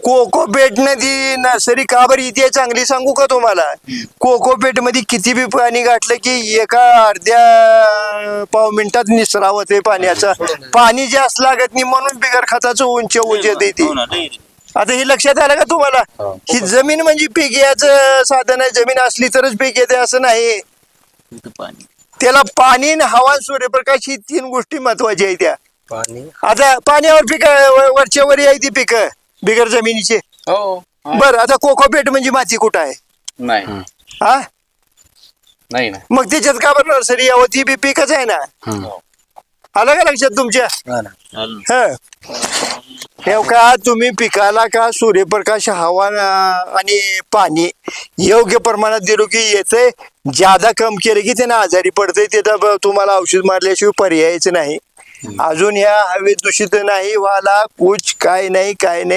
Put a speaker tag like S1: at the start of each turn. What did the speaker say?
S1: कोकोपेट नदी नर्सरी का बरं इथे चांगली सांगू का तुम्हाला? कोकोपेट मध्ये किती बी पाणी घातलं की एका अर्ध्या पाव मिनिटात निसरा होते पाण्याचा. पाणी जास्त लागत नाही म्हणून बिगर खताचं उंच येते ती. आता हे लक्षात आलं का तुम्हाला? ही जमीन म्हणजे पीक याचं साधन आहे. जमीन असली तरच पीक येते असं नाही. त्याला पाणी आणि हवा आणि सूर्यप्रकाश ही 3 गोष्टी महत्वाच्या आहेत. त्या आता पाण्यावर पिक वरच्या वर आहे ती पिकं बिगर जमिनीचे. बर आता कोकोपेट म्हणजे माती कुठं आहे?
S2: नाही
S1: हा
S2: नाही ना.
S1: मग त्याच्यात का बरं नर्सरी यावं? ती बी पिकच आहे ना. आलं का लक्षात तुमच्या? हे का तुम्ही पिकाला का सूर्यप्रकाश हवा आणि पाणी योग्य प्रमाणात दिलो की येतंय. ज्यादा कम केलं की त्यानं आजारी पडतंय. तिथं तुम्हाला औषध मारल्याशिवाय पर्यायच नाही. अजून ह्या हवेत दूषित नाही व्हायला कुछ काय नाही काय नाही.